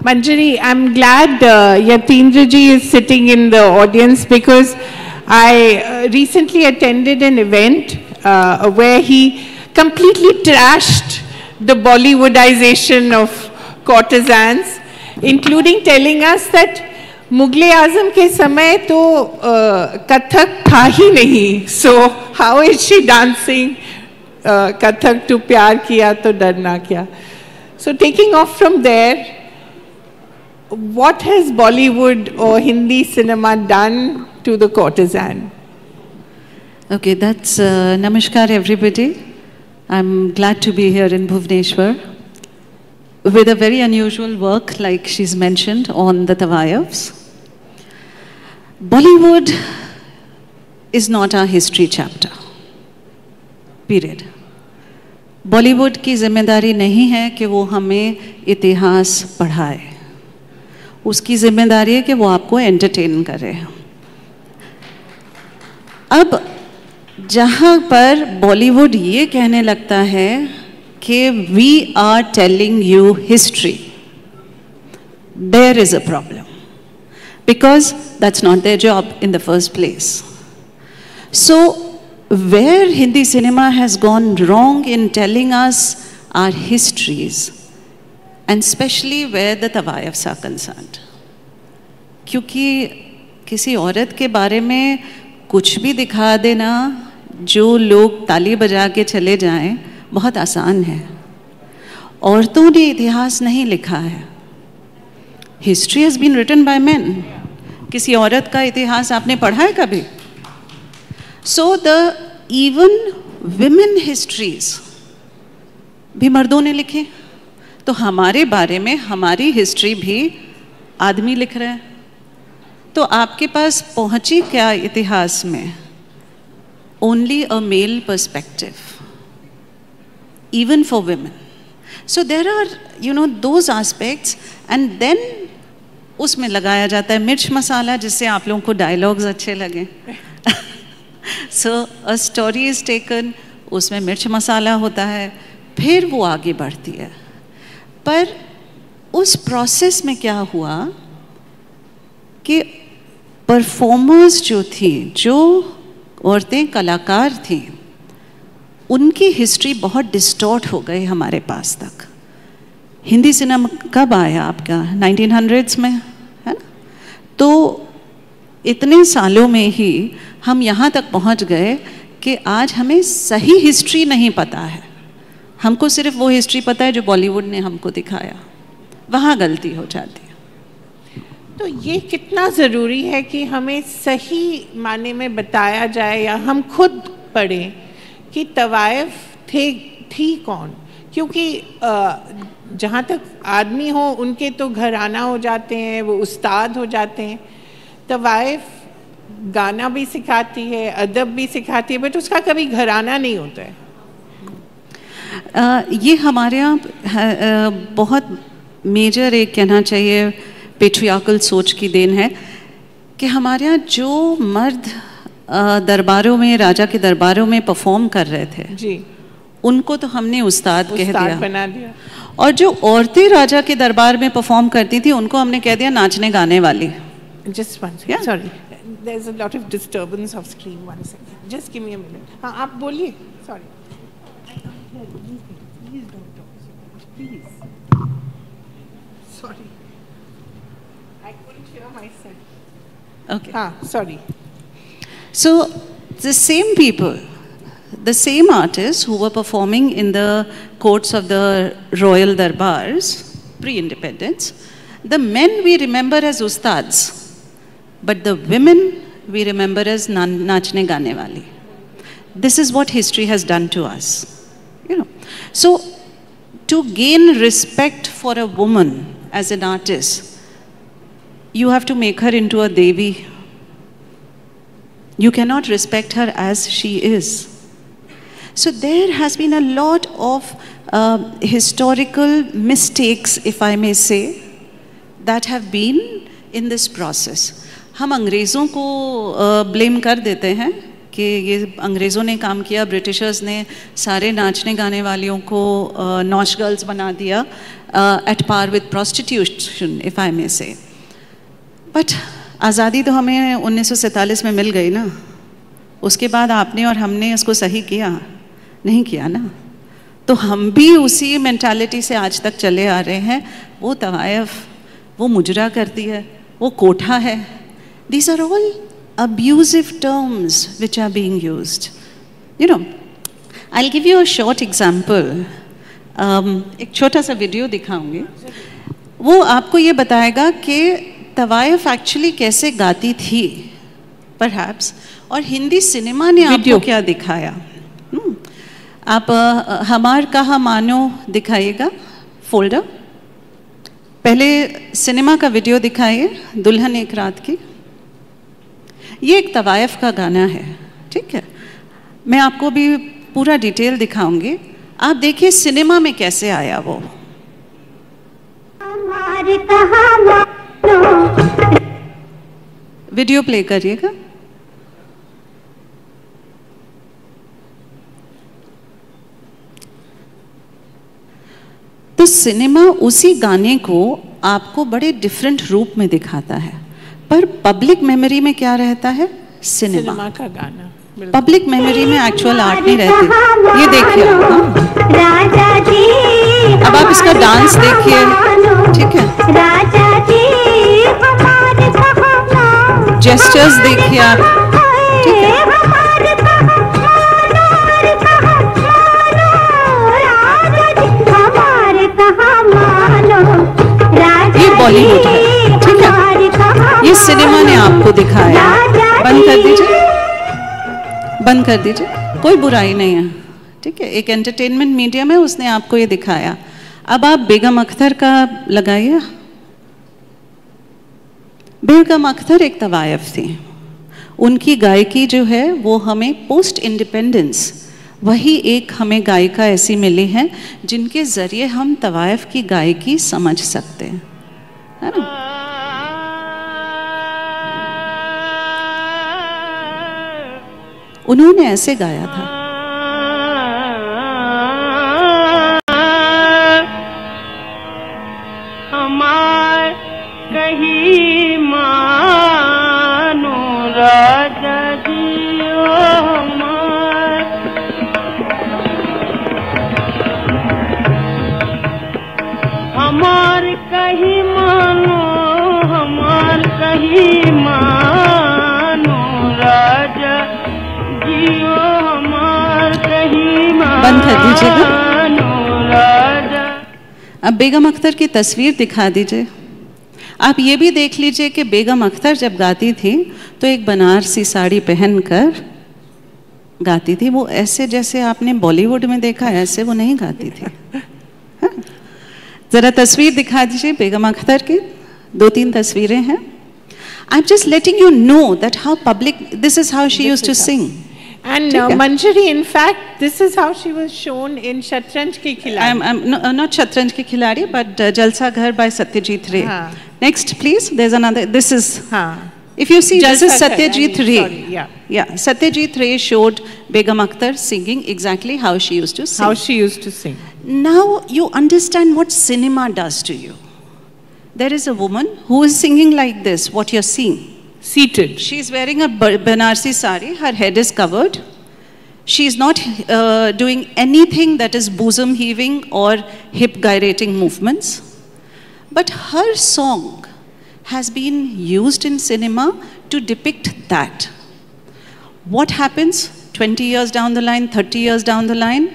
Manjari, I'm glad Yatindra ji is sitting in the audience because I recently attended an event where he completely trashed the Bollywoodization of courtesans, including telling us that Mughal Azam ke samay to Kathak tha hi nahi. So how is she dancing Kathak to Pyar Kiya to Darna Kya? So taking off from there, what has Bollywood or Hindi cinema done to the courtesan? Okay, that's Namaskar everybody. I'm glad to be here in Bhubaneswar with a very unusual work like she's mentioned on the Tawayafs. Bollywood is not our history chapter, period. Bollywood की जिम्मेदारी नहीं है कि वो हमें इतिहास पढ़ाए. उसकी जिम्मेदारी है कि वो आपको एंटरटेन करे. अब जहाँ पर बॉलीवुड ये कहने लगता है कि we are telling you history, there is a problem because that's not their job in the first place. So where Hindi cinema has gone wrong in telling us our histories and especially where the tawayafs are concerned. क्योंकि किसी औरत के बारे में कुछ भी दिखा देना जो लोग ताली बजा के चले जाएं बहुत आसान है. औरतों ने इतिहास नहीं लिखा है. History has been written by men. किसी औरत का इतिहास आपने पढ़ा है कभी? So the even women histories भी मर्दों ने लिखे. तो हमारे बारे में हमारी हिस्ट्री भी आदमी लिख रहे हैं. तो आपके पास पहुंची क्या इतिहास में? Only a male perspective, even for women. So there are those aspects and then उसमें लगाया जाता है मिर्च मसाला जिससे आप लोगों को डायलॉग्स अच्छे लगे. सो अ स्टोरी इज टेकन, उसमें मिर्च मसाला होता है, फिर वो आगे बढ़ती है. पर उस प्रोसेस में क्या हुआ कि परफॉर्मर्स जो थी, जो औरतें कलाकार थी, उनकी हिस्ट्री बहुत डिस्टॉर्ट हो गई हमारे पास तक. हिंदी सिनेमा कब आया आपका? 1900s में, है ना? तो इतने सालों में ही हम यहाँ तक पहुँच गए कि आज हमें सही हिस्ट्री नहीं पता है. हमको सिर्फ वो हिस्ट्री पता है जो बॉलीवुड ने हमको दिखाया. वहाँ गलती हो जाती है. तो ये कितना ज़रूरी है कि हमें सही माने में बताया जाए या हम खुद पढ़ें कि तवायफ थी कौन. क्योंकि जहाँ तक आदमी हो उनके तो घराना हो जाते हैं, वो उस्ताद हो जाते हैं. तवायफ गाना भी सिखाती है, अदब भी सिखाती है, बट उसका कभी घराना नहीं होता है. ये हमारे यहाँ बहुत मेजर एक कहना चाहिए पेट्रियार्कल सोच की देन है कि हमारे यहाँ जो मर्द दरबारों में, राजा के दरबारों में परफॉर्म कर रहे थे जी, उनको तो हमने उस्ताद कह दिया, बना दिया. और जो औरतें राजा के दरबार में परफॉर्म करती थी उनको हमने कह दिया नाचने गाने वाली. Just one second. Yeah? Sorry. There's a lot of disturbance of screen. 1 second. Just give me a minute. हाँ, आप बोलिए. Sorry. Please don't talk so much. Please. Sorry. I couldn't hear myself. Okay. हाँ, sorry. So the same people, the same artists who were performing in the courts of the royal darbars pre-independence, the men we remember as ustads, but the women we remember as naachne gaane wali. This is what history has done to us, you know. So to gain respect for a woman as an artist, you have to make her into a devi. You cannot respect her as she is. So there has been a lot of historical mistakes, if I may say, that have been in this process. हम अंग्रेज़ों को blame कर देते हैं कि ये अंग्रेज़ों ने काम किया, ब्रिटिशर्स ने सारे नाचने गाने वालियों को नॉश गर्ल्स बना दिया, at par with prostitution, if I may say. But आज़ादी तो हमें 1947 में मिल गई ना, उसके बाद आपने और हमने इसको सही किया नहीं किया ना, तो हम भी उसी मेंटालिटी से आज तक चले आ रहे हैं। वो तवायफ, वो मुजरा करती है, वो कोठा है, these are all abusive terms which are being used. You know, I'll give you a short example. एक छोटा सा वीडियो दिखाऊंगी, वो आपको ये बताएगा कि तवायफ एक्चुअली कैसे गाती थी perhaps, और हिंदी सिनेमा ने आपको क्या दिखाया। आप हमार कहा मानो दिखाइएगा फोल्डर, पहले सिनेमा का वीडियो दिखाइए, दुल्हन एक रात की। ये एक तवायफ का गाना है, ठीक है। मैं आपको भी पूरा डिटेल दिखाऊंगी, आप देखिए सिनेमा में कैसे आया वो। वीडियो प्ले करिएगा। तो सिनेमा उसी गाने को आपको बड़े डिफरेंट रूप में दिखाता है, पर पब्लिक मेमोरी में क्या रहता है? सिनेमा का गाना। पब्लिक मेमोरी में एक्चुअल आर्ट नहीं रहती। ये देखिए, अब आप इसका डांस देखिए, ठीक है, जेस्चर्स देखिए आप, ठीक है। ये बॉलीवुड है, ठीक है, ये सिनेमा ने आपको दिखाया। बंद कर दीजिए, बंद कर दीजिए, कोई बुराई नहीं है, ठीक है, एक एंटरटेनमेंट मीडियम है, उसने आपको ये दिखाया। अब आप बेगम अख्तर का लगाइए। बेगम अख्तर एक तवायफ थी, उनकी गायकी जो है वो हमें पोस्ट इंडिपेंडेंस वही एक हमें गायिका ऐसी मिली हैं जिनके ज़रिए हम तवायफ की गायकी समझ सकते हैं, है ना। उन्होंने ऐसे गाया था, हमार कहीं मानो राजा जी, हमार कहीं मानो, हमार कहीं मानो राजा जियो, हमार कहीं बंद कर दीजिएगा। मानो राजा। अब बेगम अख्तर की तस्वीर दिखा दीजिए। आप ये भी देख लीजिए कि बेगम अख्तर जब गाती थी तो एक बनारसी साड़ी पहनकर गाती थी। वो ऐसे जैसे आपने बॉलीवुड में देखा ऐसे वो नहीं गाती थी। जरा तस्वीर दिखा दीजिए बेगम अख्तर की, 2-3 तस्वीरें हैं। I'm just letting you know that how public, this is how she used to sing. And Manjari, in fact, this is how she was shown in Shatranj Ki Khiladi. I'm not Shatranj Ki Khiladi, but Jalsa Ghar by Satyajit Ray. Next, please. There's another. This is. If you see, this is Satyajit Ray. Sorry, yeah. Satyajit Ray showed Begum Akhtar singing exactly how she used to sing. How she used to sing. Now you understand what cinema does to you. There is a woman who is singing like this. What you're seeing. Seated. She's wearing a Banarsi sari. Her head is covered. She's not doing anything that is bosom heaving or hip gyrating movements. But her song has been used in cinema to depict that. What happens 20 years down the line, 30 years down the line?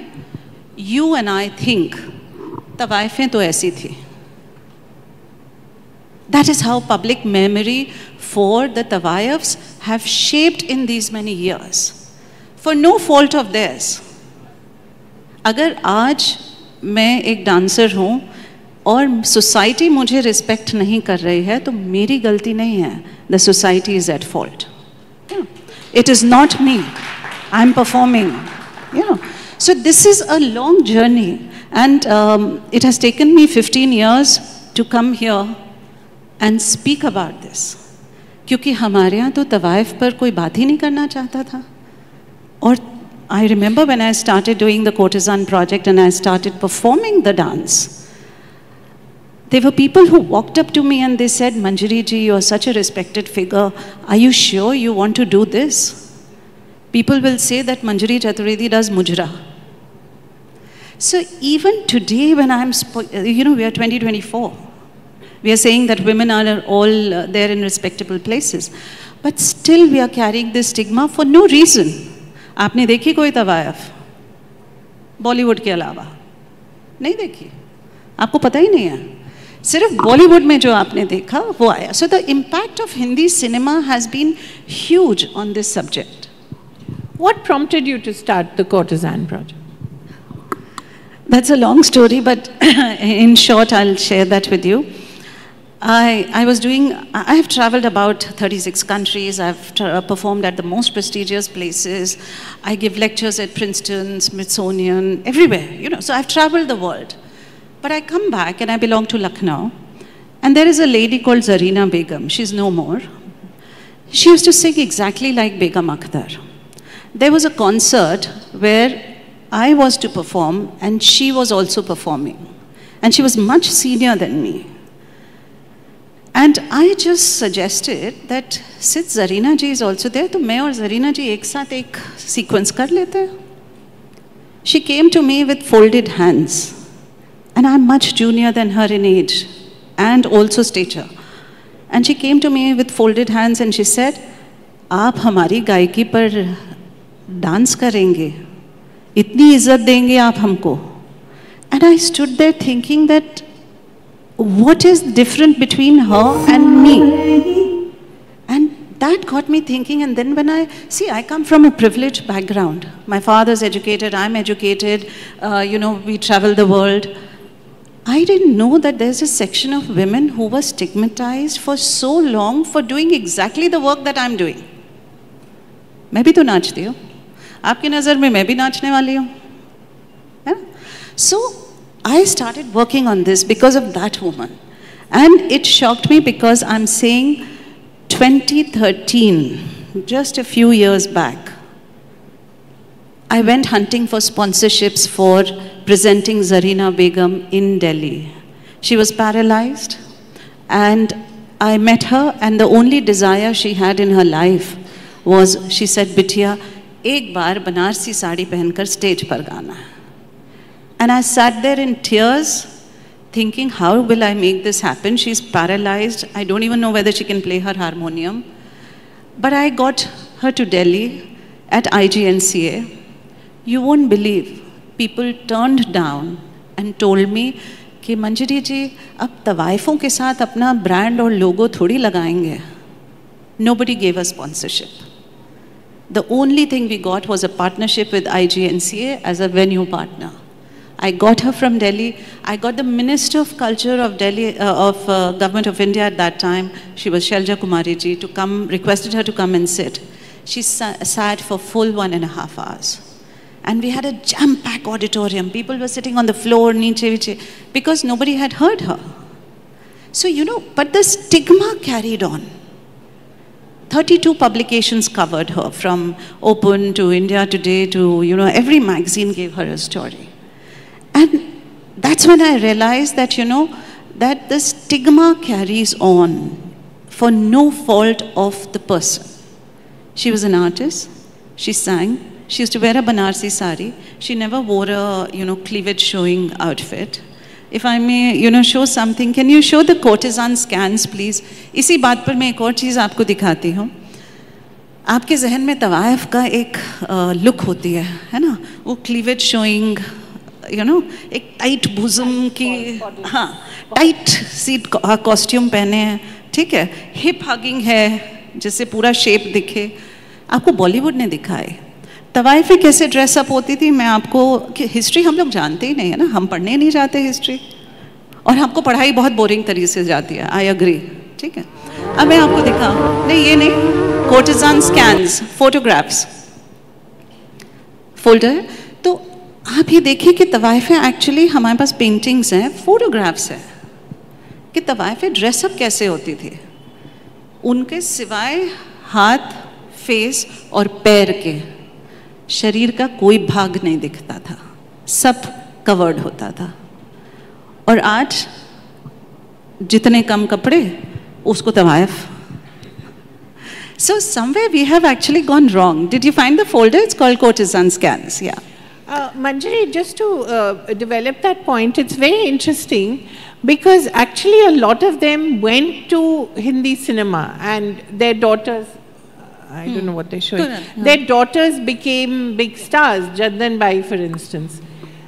You and I think, tawaifen to aisi thi. That is how public memory for the tawaifs have shaped in these many years. For no fault of theirs. अगर आज मैं एक dancer हूँ और society मुझे respect नहीं कर रही है तो मेरी गलती नहीं है. The society is at fault. It is not me. I am performing. So this is a long journey, and it has taken me 15 years to come here and speak about this. क्योंकि हमारे यहाँ तो तवाइफ पर कोई बात ही नहीं करना चाहता था. और I remember when I started doing the courtesan project and I started performing the dance, there were people who walked up to me and they said, Manjari ji, you are such a respected figure. Are you sure you want to do this? People will say that Manjari Chaturvedi does mujra. So even today when I'm, we are 2024. We are saying that women are all there in respectable places. But still we are carrying this stigma for no reason. आपने देखी कोई तवायफ बॉलीवुड के अलावा? नहीं देखी, आपको पता ही नहीं है, सिर्फ बॉलीवुड में जो आपने देखा वो आया. So the impact of Hindi cinema has been huge on this subject. What prompted you to start the Courtesan project? That's a long story, but in short, I'll share that with you. I have traveled about 36 countries. I've performed at the most prestigious places. I give lectures at Princeton, Smithsonian, everywhere, So I've traveled the world. But I come back and I belong to Lucknow. And there is a lady called Zarina Begum. She's no more. She used to sing exactly like Begum Akhtar. There was a concert where I was to perform and she was also performing. And she was much senior than me. And I just suggested that since Zarina ji is also there, तो मैं और Zarina ji एक साथ एक sequence कर लेते हैं. She came to me with folded hands. And I'm much junior than her in age and also stature. And she came to me with folded hands and she said, आप हमारी गायकी पर डांस करेंगे, इतनी इज्जत देंगे आप हमको. And I stood there thinking that what is different between her and me? And that got me thinking. And then when I come from a privileged background. My father's educated, I'm educated, we travel the world. I didn't know that there's a section of women who were stigmatized for so long for doing exactly the work that I'm doing. मैं भी तो नाचती हूँ, आपकी नज़र में मैं भी नाचने वाली हूँ. So I started working on this because of that woman. And it shocked me because I'm saying 2013, just a few years back, I went hunting for sponsorships for presenting Zarina Begum in Delhi. She was paralyzed and I met her and the only desire she had in her life was, she said, Bittiya, एक बार बनारसी साड़ी पहनकर stage पर गाना है. And I sat there in tears, thinking, how will I make this happen? She's paralyzed. I don't even know whether she can play her harmonium. But I got her to Delhi at IGNCA. You won't believe, people turned down and told me कि मंजरी जी अब तवाइफों के साथ अपना brand और लोगो थोड़ी लगाएंगे. Nobody gave us sponsorship. The only thing we got was a partnership with IGNCA as a venue partner. I got her from Delhi. I got the Minister of Culture of Delhi, Government of India at that time. She was Shelja Kumari ji, to come, requested her to come and sit. She sat for full 1.5 hours. And we had a jam-packed auditorium. People were sitting on the floor, niche, because nobody had heard her. So, but the stigma carried on. 32 publications covered her, from Open to India Today to, every magazine gave her a story. And that's when I realized that, that the stigma carries on for no fault of the person. She was an artist. She sang. She used to wear a Banarsi sari. She never wore a, cleavage showing outfit. If I may, show something, can you show the courtesan scans, please? इसी बात पर मैं एक और चीज़ आपको दिखाती हूँ. आपके जहन में तवाइफ का एक लुक होती है ना? वो cleavage showing, एक टाइट बुज़म की, हाँ, टाइट सीट कॉस्ट्यूम पहने हैं, ठीक है, हिप हगिंग है, जिससे पूरा शेप दिखे. आपको बॉलीवुड ने दिखाए. तवाइफें कैसे ड्रेसअप होती थी, मैं आपको, हिस्ट्री हम लोग जानते ही नहीं है ना, हम पढ़ने नहीं जाते हिस्ट्री, और हमको पढ़ाई बहुत बोरिंग तरीके से जाती है. आई अग्री, ठीक है. अब मैं आपको दिखाऊं, नहीं ये नहीं, कोर्टिजान स्कैन्स, फोटोग्राफ्स, फोल्डर है. तो आप ये देखिए कि तवाइफें एक्चुअली, हमारे पास पेंटिंग्स हैं, फोटोग्राफ्स हैं कि तवाइफें ड्रेसअप कैसे होती थी. उनके सिवाय हाथ, फेस और पैर के शरीर का कोई भाग नहीं दिखता था, सब कवर्ड होता था। और आज जितने कम कपड़े उसको तवायफ। So somewhere we have actually gone wrong. Did you find the folder? It's called Courtesan Scans. Yeah. Manjari, just to develop that point, it's very interesting because actually a lot of them went to Hindi cinema and their daughters, I don't know what they're showing, their daughters became big stars, Jaddan Bai for instance.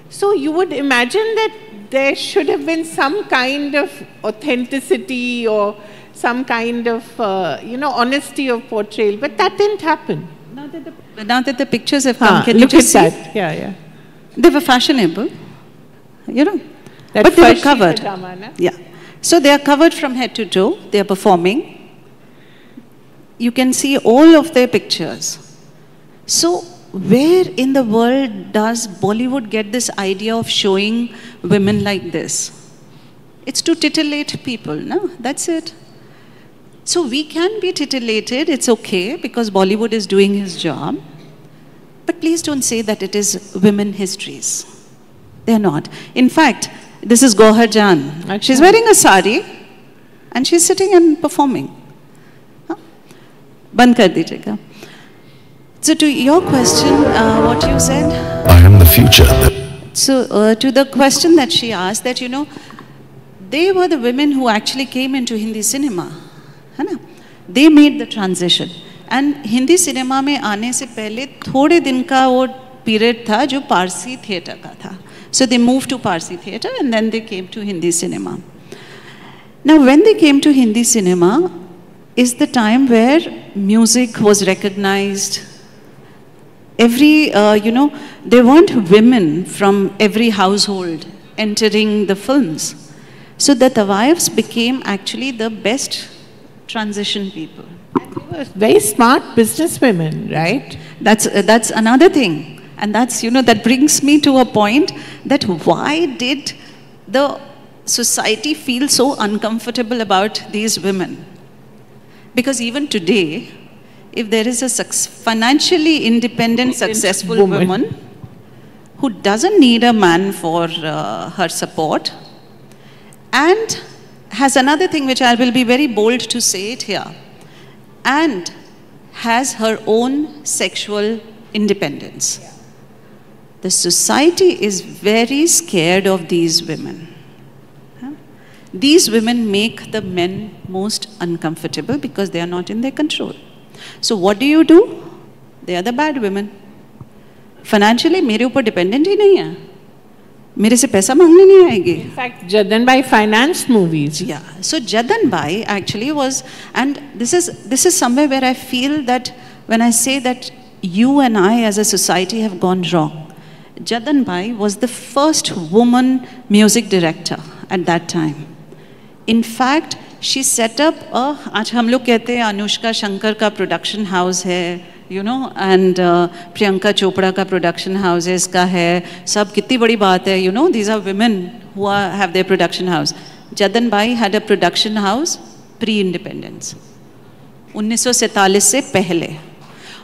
So you would imagine that there should have been some kind of authenticity or some kind of, honesty of portrayal, but that didn't happen. Now that the pictures have come, can you look just at see? that. Yeah. They were fashionable, That but they were farsi covered. pajama, na? Yeah. So they are covered from head to toe. They are performing. You can see all of their pictures. So where in the world does Bollywood get this idea of showing women like this? It's to titillate people, no? That's it. So we can be titillated, it's okay, because Bollywood is doing his job. But please don't say that it is women histories. They're not. In fact, this is Gohar Jan. She's wearing a sari and she's sitting and performing. Band kar dijiyega. So to your question, what you said? I am the future. So to the question that she asked, that they were the women who actually came into Hindi cinema. है ना? They made the transition. And Hindi cinema में आने से पहले थोड़े दिन का वो पीरियड था जो पारसी थिएटर का था. So they moved to Parsi theatre and then they came to Hindi cinema. Now when they came to Hindi cinema is the time where music was recognized. Every, there weren't women from every household entering the films. So the Tawayafs became actually the best transition people. And they were very smart businesswomen, right? That's another thing. And that's, that brings me to a point that why did the society feel so uncomfortable about these women? Because even today, if there is a financially independent, successful woman who doesn't need a man for her support, and has another thing which I will be very bold to say it here, and has her own sexual independence. The society is very scared of these women. These women make the men most uncomfortable because they are not in their control. So what do? They are the bad women. Financially, मेरे ऊपर dependent ही नहीं है. मेरे से पैसा मांगने नहीं आएगी. In fact, Jaddan Bai financed movies. Yeah. So Jaddan Bai actually was, and this is somewhere where I feel that when I say that you and I as a society have gone wrong. Jaddan Bai was the first woman music director at that time. In fact, she set up आज हम लोग कहते हैं अनुष्का शंकर का production house है, and Priyanka Chopra का production houses का है, सब कितनी बड़ी बात है, these are women who have their production house. Jaddan Bai had a production house pre-independence, 1947 से पहले,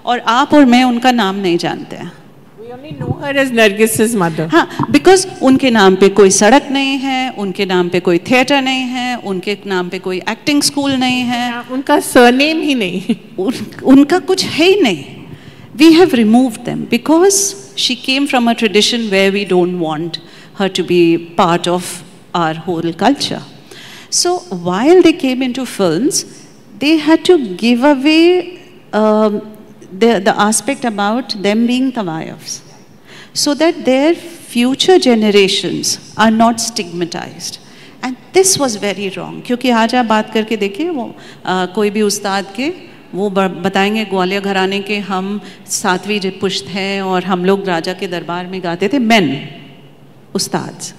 और आप और मैं उनका नाम नहीं जानते हैं. We only know her as Nargis's mother. हाँ, because उनके नाम पे कोई सड़क नहीं है, उनके नाम पे कोई थिएटर नहीं है, उनके नाम पे कोई एक्टिंग स्कूल नहीं है, उनका सरनेम ही नहीं, उनका कुछ है ही नहीं. We have removed them because she came from a tradition where we don't want her to be part of our whole culture. So while they came into films, they had to give away the aspect about them being Tawayafs, so that their future generations are not stigmatized. And this was very wrong. क्योंकि आज आप बात करके देखिए वो कोई भी उस्ताद के वो बताएंगे ग्वालियर घराने के हम 7वीं पुश्त हैं और हम लोग राजा के दरबार में गाते थे men उस्ताद.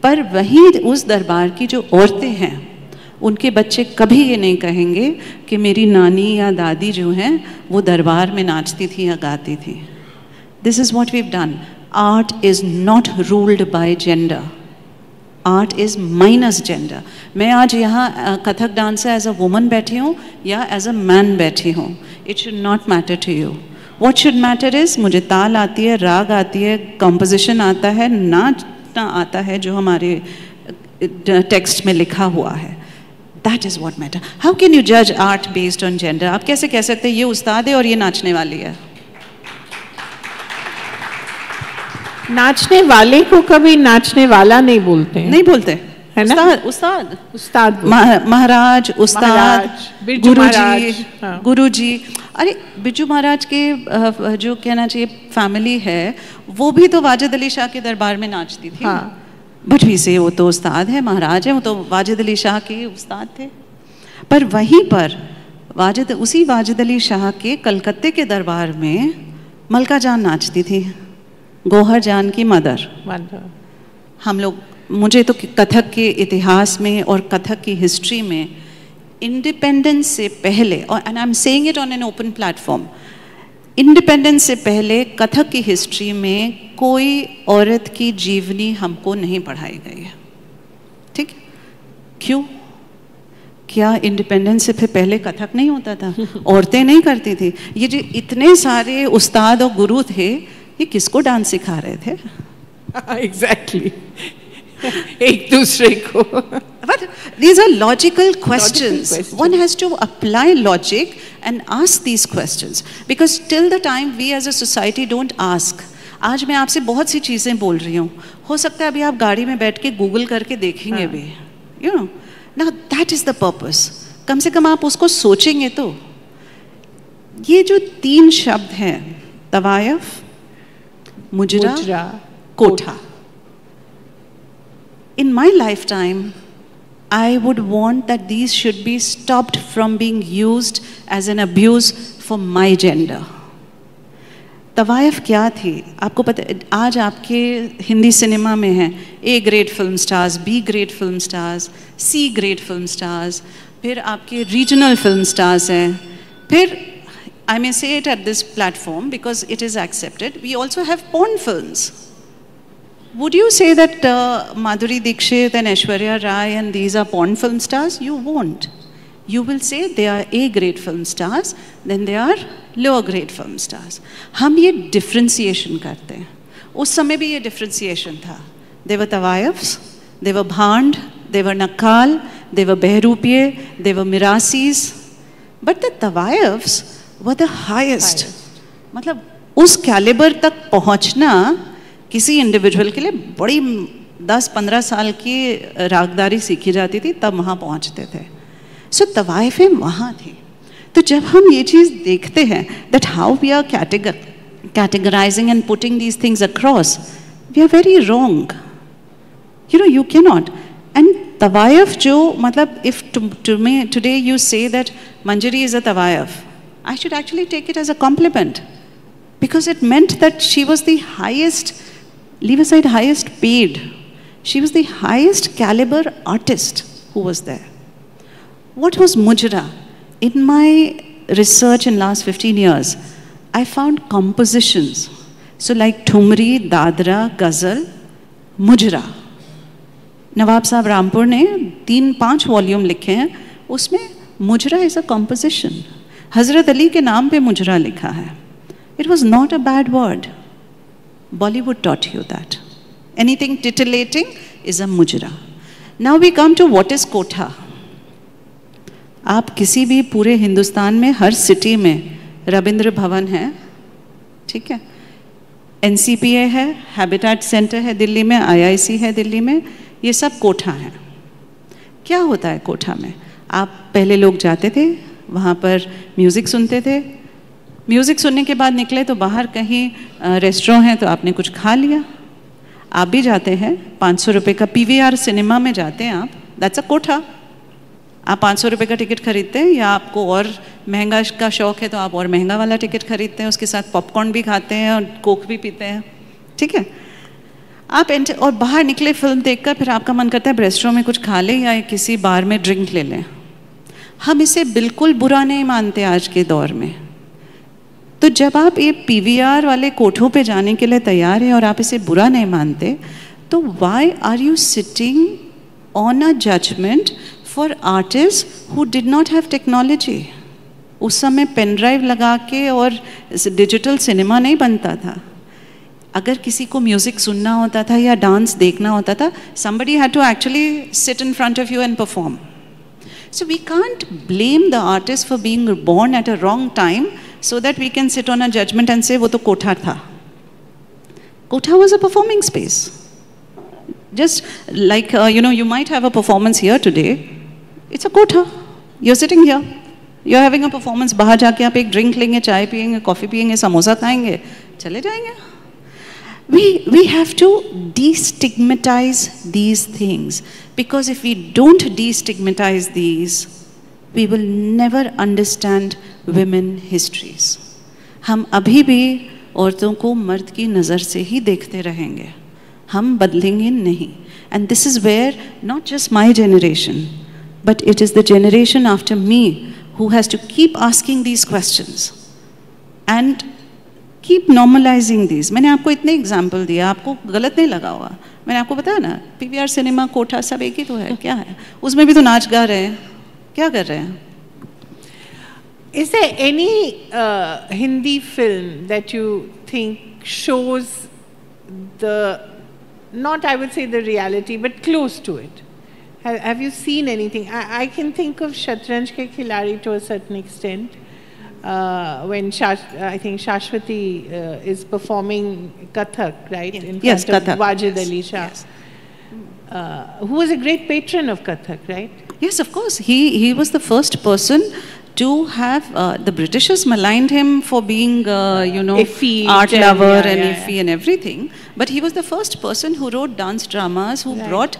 पर वहीं उस दरबार की जो औरतें हैं उनके बच्चे कभी ये नहीं कहेंगे कि मेरी नानी या दादी जो हैं वो दरबार में नाचती थी या गाती थी. This is what we've done. Art is not ruled by gender. Art is minus gender. मैं आज यहाँ Kathak dancer as a woman बैठी हूँ या as a man बैठी हूँ. It should not matter to you. What should matter is मुझे ताल आती है, राग आती है, composition आता है, नाचना आता है जो हमारे टेक्स्ट में लिखा हुआ है. That is what matter. How can you judge art based on gender? आप कैसे कह सकते हैं ये उस्ताद है और ये नाचने वाली है? नाचने वाले को कभी नाचने वाला नहीं बोलते हैं. नहीं बोलते है ना? उस्ताद उस्ताद महाराज, उस्ताद, बिरजू महाराज, हाँ. गुरुजी. अरे बिरजू महाराज के जो कहना चाहिए फैमिली है वो भी तो वाजिद अली शाह के दरबार में नाचती थी. हाँ. बट भी से वो तो उस्ताद है, महाराज है, वो तो वाजिद अली शाह के उस्ताद थे. पर वहीं पर उसी वाजिद अली शाह के कलकत्ते के दरबार में मलका जान नाचती थी, गौहर जान की मदर. हम लोग, मुझे तो कथक के इतिहास में और कथक की हिस्ट्री में इंडिपेंडेंस से पहले, और and I am saying it on an open platform, independence से पहले कथक की हिस्ट्री में कोई औरत की जीवनी हमको नहीं पढ़ाई गई है. ठीक, क्यों? क्या इंडिपेंडेंस से फिर पहले कथक नहीं होता था? औरतें नहीं करती थी? ये जो इतने सारे उस्ताद और गुरु थे, ये किसको डांस सिखा रहे थे? एग्जैक्टली एक दूसरे को. But these are logical questions. One has to apply logic and ask these questions. Because till the time we as a society don't ask. आज मैं आपसे बहुत सी चीज़ें बोल रही हूँ, हो सकता है अभी आप गाड़ी में बैठ के गूगल करके देखेंगे भी. You know, now that is the purpose. कम से कम आप उसको सोचेंगे तो. ये जो 3 शब्द हैं, तवायफ, मुजरा, कोठा. In my lifetime, I would want that these should be stopped from being used as an abuse for my gender. तवायफ क्या थी? आपको पता, आज आपके हिंदी सिनेमा में हैं A grade film stars, B grade film stars, C grade film stars, फिर आपके रीजनल फिल्म स्टार्स हैं, फिर I may say it at this platform because it is accepted, we also have porn films. Would you say that Madhuri Dixit and Aishwarya Rai and these are porn film stars? You won't. You will say they are A grade film stars, then they are lower grade film stars. हम ये differentiation करते हैं. उस समय भी ये differentiation था. They were tawayafs, they were bhand, they were nakal, they were behrupiye, they were mirasis. But the tawayafs were the highest. मतलब उस caliber तक पहुँचना किसी इंडिविजुअल के लिए बड़ी 10-15 साल की रागदारी सीखी जाती थी, तब वहाँ पहुँचते थे. सो तवाइफें वहाँ थी. तो जब हम ये चीज़ देखते हैं that how we are categorizing and putting these things across, we are very wrong. You know, you can not. And तवायफ जो, मतलब if today you say that Manjari is a तवायफ, I should actually take it as a compliment, because it meant that she was the highest, leave aside highest paid, she was the highest caliber artist who was there. What was Mujra? In my research in last 15 years, I found compositions. So like Thumri, Dadra, Ghazal, Mujra. नवाब साहब रामपुर ने 3-5 volume लिखे हैं, उसमें मुजरा is a composition. हज़रत अली के नाम पे मुजरा लिखा है. It was not a bad word. Bollywood taught you that. Anything titillating is a mujra. Now we come to what is kotha. आप किसी भी पूरे हिंदुस्तान में हर सिटी में रविंद्र भवन है, ठीक है, NCPA है, हैबिटेट सेंटर है दिल्ली में, IIC है दिल्ली में, ये सब कोठा हैं. क्या होता है कोठा में? आप पहले लोग जाते थे, वहाँ पर म्यूज़िक सुनते थे, म्यूज़िक सुनने के बाद निकले तो बाहर कहीं रेस्टोरेंट है तो आपने कुछ खा लिया. आप भी जाते हैं 500 रुपये का PVR सिनेमा में जाते हैं आप, दैट्स अ कोठा. आप 500 रुपये का टिकट खरीदते हैं, या आपको और महंगा का शौक़ है तो आप और महंगा वाला टिकट खरीदते हैं, उसके साथ पॉपकॉर्न भी खाते हैं और कोक भी पीते हैं, ठीक है. आप और बाहर निकले फिल्म देखकर, फिर आपका मन करता है रेस्टोरेंट में कुछ खा लें या किसी बार में ड्रिंक ले लें. हम इसे बिल्कुल बुरा नहीं मानते आज के दौर में. तो जब आप ये PVR वाले कोठों पे जाने के लिए तैयार हैं और आप इसे बुरा नहीं मानते, तो why are you sitting on a judgment for artist who did not have technology? उस समय पेन ड्राइव लगा के और डिजिटल सिनेमा नहीं बनता था. अगर किसी को म्यूज़िक सुनना होता था या डांस देखना होता था, somebody had to actually sit in front of you and perform. So we can't blame the artist for being born at a wrong time so that we can sit on a judgment and say वो तो कोठा था. Kotha was a performing space. Just like, you might have a performance here today. It's a kotha. You're sitting here. You're having a performance. बाहर जाके आप एक drink लेंगे, चाय पिएंगे, कॉफ़ी पिएंगे, समोसा खाएंगे, चले जाएंगे. We have to destigmatize these things, because if we don't destigmatize these, we will never understand women histories. हम अभी भी औरतों को मर्द की नज़र से ही देखते रहेंगे, हम बदलेंगे नहीं. And this is where not just my generation, but it is the generation after me who has to keep asking these questions and keep normalizing these. मैंने आपको इतने एग्जाम्पल दिया, आपको गलत नहीं लगा होगा. मैंने आपको बताया ना, PVR सिनेमा, कोठा सब एक ही तो है. क्या है उसमें भी तो नाच गा रहे हैं, क्या कर रहे हैं? Is there any Hindi film that you think shows the, not I would say the reality, but close to it? Have you seen anything? I can think of Shatranj Ke Khiladi to a certain extent. When I think Shashwati is performing Kathak, right? In Yes, front of Kathak. Wajid Ali Shah, Yes. who was a great patron of Kathak, right? Yes, of course. He was the first person to have, the Britishers maligned him for being, Effete art and- lover yeah, and yeah, iffy and everything. But he was the first person who wrote dance dramas, who brought,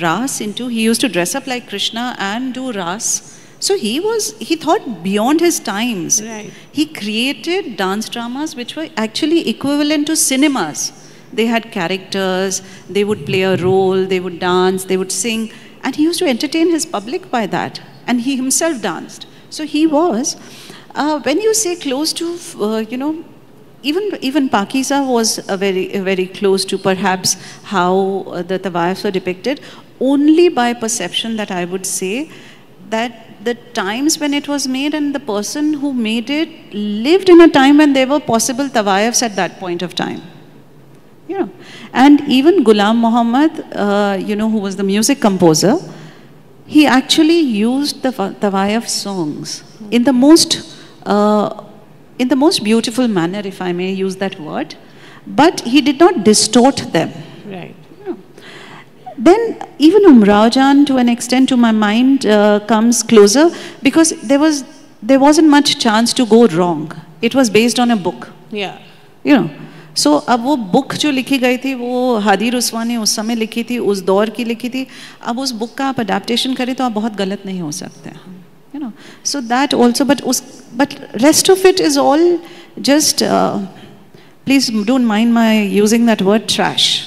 ras into, he used to dress up like Krishna and do ras. So he thought beyond his times. Right. He created dance dramas which were actually equivalent to cinemas. They had characters, they would play a role, they would dance, they would sing, and he used to entertain his public by that. And he himself danced. So he was, when you say close to, even Pakiza was very close to perhaps how the Tawaiffs were depicted, only by perception, that I would say that the times when it was made and the person who made it lived in a time when there were possible Tawaiffs at that point of time. And even Ghulam Muhammad, who was the music composer, he actually used the Tawaif songs in the most beautiful manner, if I may use that word, but he did not distort them. Right. Then even Umrao Jan, to an extent, to my mind, comes closer, because there wasn't much chance to go wrong. It was based on a book. Yeah. सो अब वो book जो लिखी गई थी वो हादी रुस्वा ने उस समय लिखी थी, उस दौर की लिखी थी. अब उस बुक का आप अडेप्टेशन करें तो आप बहुत गलत नहीं हो सकते. So that also, but rest of it is all just, please don't mind my using that word, trash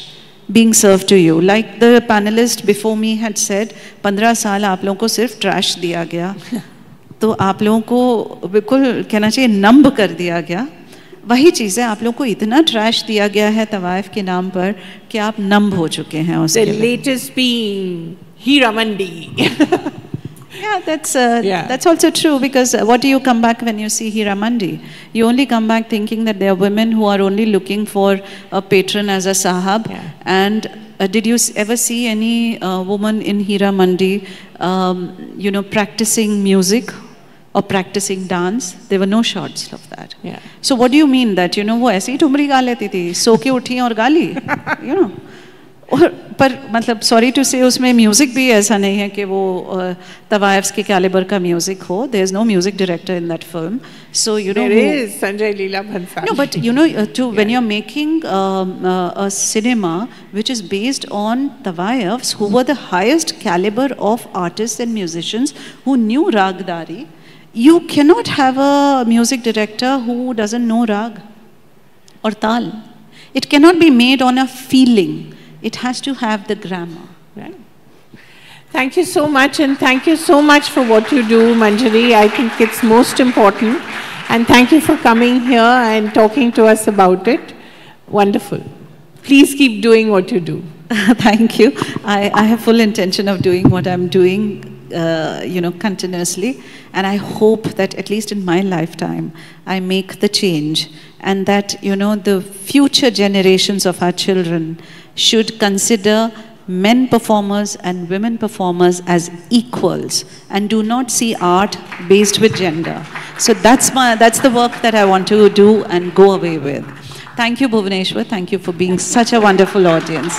being served to you. Like the panelist before me had said, 15 साल आप लोगों को सिर्फ ट्रैश दिया गया, तो आप लोगों को बिल्कुल कहना चाहिए नंब कर दिया गया. वही चीज़ है, आप लोग को इतना ट्रैश दिया गया है तवाइफ के नाम पर कि आप नंब हो चुके हैं उसके The लिए. latest being Hira Mandi. Yeah, that's also true, because what do you come back when you see Hira Mandi? You only come back thinking that there are women who are only looking for a patron as a sahab. Yeah. And did you ever see any woman in Hira Mandi, practicing music or practicing dance? There were no shots of that. Yeah. So what do you mean that, वो ऐसे ही ठुमरी गा लेती थी, सो के उठी और गा ली, और पर मतलब सॉरी टू से उसमें म्यूज़िक भी ऐसा नहीं है कि वो तवाइफ्स के कैलिबर का म्यूज़िक हो. There is no music director in that film. So There is Sanjay Leela Bhansali. No, but when you're making a cinema which is based on Tawaifs, who were the highest caliber of artists and musicians who knew Ragdari, you cannot have a music director who doesn't know Rag or Tal. It cannot be made on a feeling. It has to have the grammar. Right. Thank you so much, and thank you so much for what you do, Manjari. I think it's most important. And thank you for coming here and talking to us about it. Wonderful. Please keep doing what you do. Thank you. I have full intention of doing what I'm doing continuously. And I hope that at least in my lifetime, I make the change, and that, the future generations of our children should consider men performers and women performers as equals, and do not see art based with gender. So that's the work that I want to do and go away with. Thank you, Bhuvaneshwar. Thank you for being such a wonderful audience.